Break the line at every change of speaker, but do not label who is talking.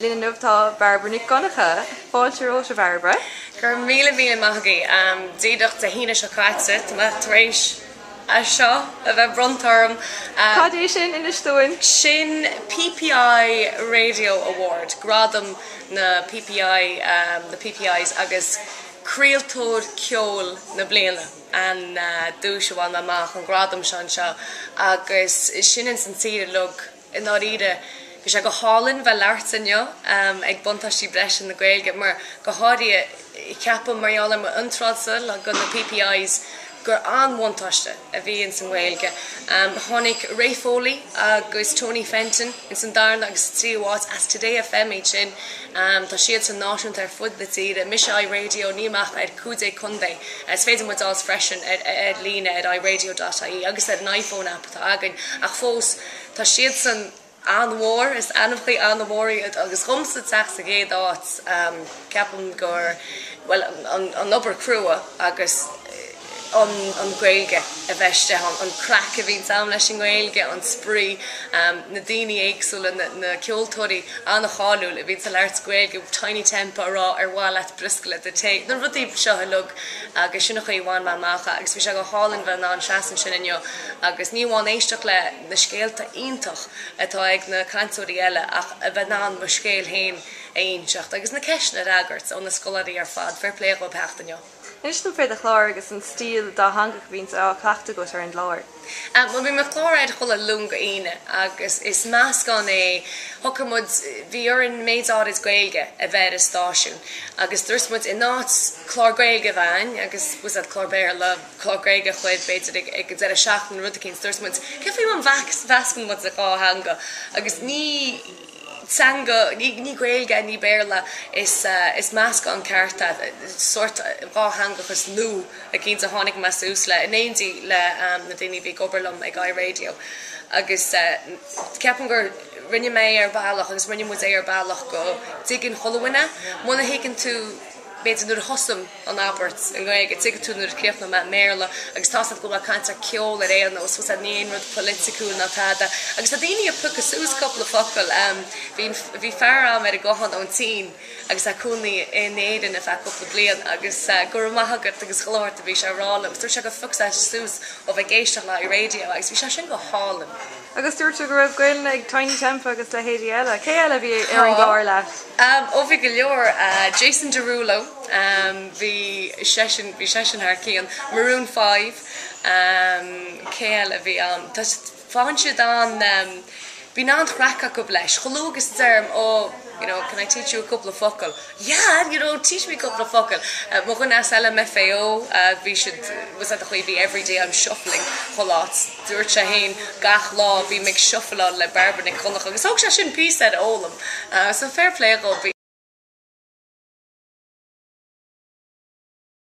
Lína nuachtá Barbara Nic Dhonnacha, fáilte róise Barbara.
Gur míle maithí díadach de híine se caite má taréis a seo a bheith brontarm.
Cad é sin ina stóin?
Sin PPI Radio Award, ngradam na PPI, the PPIs agus Crealtóid ceol na bliana an dúiseáin amach an ngradam sean seo agus sin san tíad lug in áide go sé go hálinn bheith leirtainne ag buntáistí breis na Gaeilge mar go háirí I ceapam marall am antrása le go na PPIs gur anmhaintáiste a bhí in san Gaeilge. Tháinig Ray Foley agus Tony Fenton in san Darna agus 3 Watts as Today FM sin tá siad san náisiúnta ar fud na tíre mis iRadio níach ar cúdé chundé is féidir mu dás freisin ar lína ar iRadio.ie agus ar an iPhone app tá agan ach fós tá siad san anmhór is anmhaí anmhórí agus chumsa teach a géad áit ceapam gur well an obair crua agus an Gaeilge a bheiste an crack a bhín sam leis an Gaeilge an sprí na daoine éagsúla na ceoltóirí an na cháúil a bhín sa leirt Gaeilge tiny tempa rá ar bháil at briscoile de té na rudí seo lug agus sinna chuí bháin man mácha agus bhí se go hálann bheith ná an seaan sin inneo agus ní bháin éisteach le na scéalta iontach atá ag na cantóirí eile ach a bheith ná mar scéal hain aonseacht agus na ceisna agart ón na scoláirí ar fad fair play go peachtainne.
Is nó féidir chláir agus an stíl dá hangach vín á chclaachta go ar an láir.
Well, bhí mar chláráid chula lunga aine agus is meas gan é thucamud bhí ar an méidáid is Gaeilge a bheith is stáisiún agus dúirsmud in náit chlár Gaeilge bhain agus was at chlárbéir le chlár Gaeilge chuid beidir ag go a seaachtain rudacín dúirsmud cefiú an bhecin mu a gá hanga agus ní Sanga ní Gaeilge ní béirla is measca an carta sort bhá hanga chus nó a cinn a tháinig measús le inéontí le na daoine bhí gobarlumm ag iRadio agus ceapan gur rinne mé ar bailach agus rinne mu é ar bailach go tuigin chollhaine muna héann tú beidir nuair hosam an Albert an Gaeilge tuigh tú nuair críochna me méarla agus tásad go le caiinte ceol ar éan os was a níon rud politicú na tada agus a daoine a puc a sús coppla focail bhí fear am ar a gohan ón tí agus a cúnaí in éidir a bheith coppla blian agus gur maithagad agus chláir a bhí se rála agus tuair se go fuchsa sús ó bheith géisteach le iRadio agus bhí se sin go hálan.
Agus dúirte go raibh Gaeilge ag tiny tempa agus le héadí eile. Cé eile bhí ar an gáir le?
Ó bhí go leor Jason Derulo bhí sesin ar cían Maroon 5 cé eile bhí an tá fáin siad an bhí ná an chreacha go leis chológus derm ó can I teach you a couple of focal? Yeah, teach me a couple of focal. Mogan as LMFAO, we should was at the be every day I'm shuffling lots. Dhonncha hain gach law be make shuffle on le Barbara Nic Dhonnacha. So I shouldn't piece at all them. So fair play go be